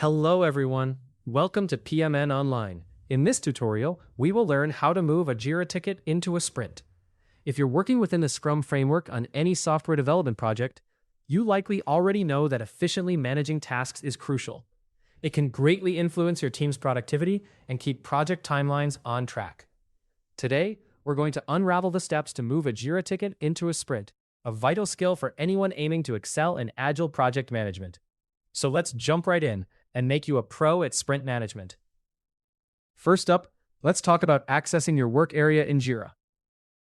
Hello everyone, welcome to PMN Online. In this tutorial, we will learn how to move a Jira ticket into a sprint. If you're working within the Scrum framework on any software development project, you likely already know that efficiently managing tasks is crucial. It can greatly influence your team's productivity and keep project timelines on track. Today, we're going to unravel the steps to move a Jira ticket into a sprint, a vital skill for anyone aiming to excel in Agile project management. So let's jump right in and make you a pro at sprint management. First up, let's talk about accessing your work area in Jira.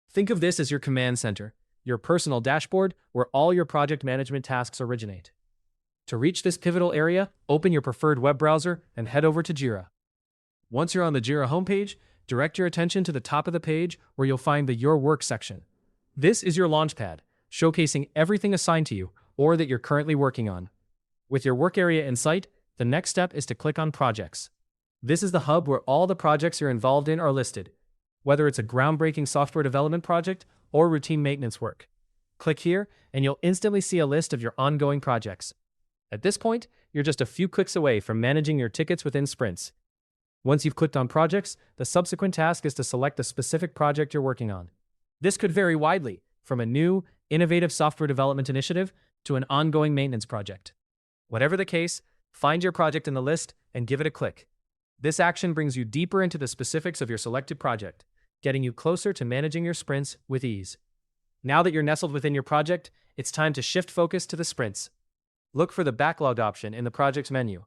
Think of this as your command center, your personal dashboard where all your project management tasks originate. To reach this pivotal area, open your preferred web browser and head over to Jira. Once you're on the Jira homepage, direct your attention to the top of the page where you'll find the Your Work section. This is your launchpad, showcasing everything assigned to you or that you're currently working on. With your work area in sight, the next step is to click on Projects. This is the hub where all the projects you're involved in are listed, whether it's a groundbreaking software development project or routine maintenance work. Click here and you'll instantly see a list of your ongoing projects. At this point, you're just a few clicks away from managing your tickets within sprints. Once you've clicked on Projects, the subsequent task is to select the specific project you're working on. This could vary widely, from a new, innovative software development initiative to an ongoing maintenance project. Whatever the case, find your project in the list and give it a click. This action brings you deeper into the specifics of your selected project, getting you closer to managing your sprints with ease. Now that you're nestled within your project, it's time to shift focus to the sprints. Look for the Backlog option in the project's menu.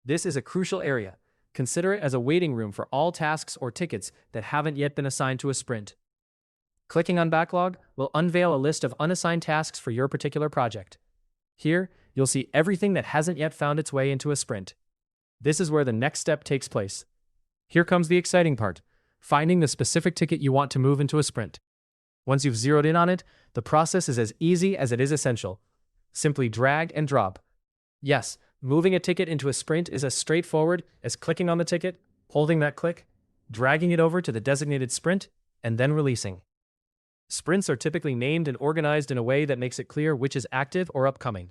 This is a crucial area. Consider it as a waiting room for all tasks or tickets that haven't yet been assigned to a sprint. Clicking on Backlog will unveil a list of unassigned tasks for your particular project. Here, you'll see everything that hasn't yet found its way into a sprint. This is where the next step takes place. Here comes the exciting part, finding the specific ticket you want to move into a sprint. Once you've zeroed in on it, the process is as easy as it is essential. Simply drag and drop. Yes, moving a ticket into a sprint is as straightforward as clicking on the ticket, holding that click, dragging it over to the designated sprint, and then releasing. Sprints are typically named and organized in a way that makes it clear which is active or upcoming.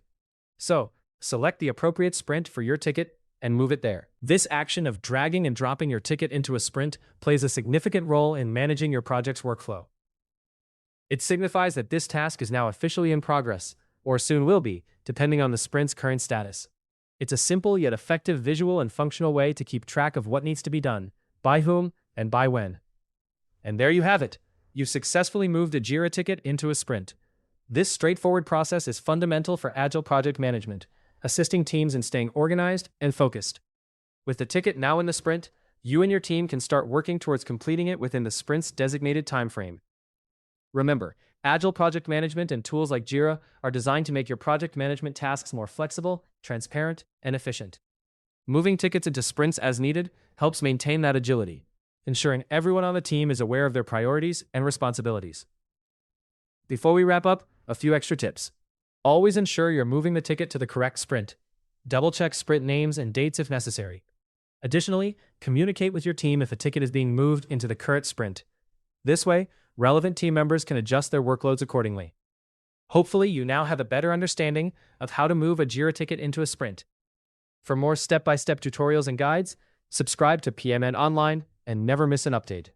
So, select the appropriate sprint for your ticket and move it there. This action of dragging and dropping your ticket into a sprint plays a significant role in managing your project's workflow. It signifies that this task is now officially in progress, or soon will be, depending on the sprint's current status. It's a simple yet effective visual and functional way to keep track of what needs to be done, by whom, and by when. And there you have it. You've successfully moved a Jira ticket into a sprint. This straightforward process is fundamental for Agile project management, assisting teams in staying organized and focused. With the ticket now in the sprint, you and your team can start working towards completing it within the sprint's designated timeframe. Remember, Agile project management and tools like Jira are designed to make your project management tasks more flexible, transparent, and efficient. Moving tickets into sprints as needed helps maintain that agility, ensuring everyone on the team is aware of their priorities and responsibilities. Before we wrap up, a few extra tips. Always ensure you're moving the ticket to the correct sprint. Double-check sprint names and dates if necessary. Additionally, communicate with your team if a ticket is being moved into the current sprint. This way, relevant team members can adjust their workloads accordingly. Hopefully, you now have a better understanding of how to move a Jira ticket into a sprint. For more step-by-step tutorials and guides, subscribe to PMN Online and never miss an update.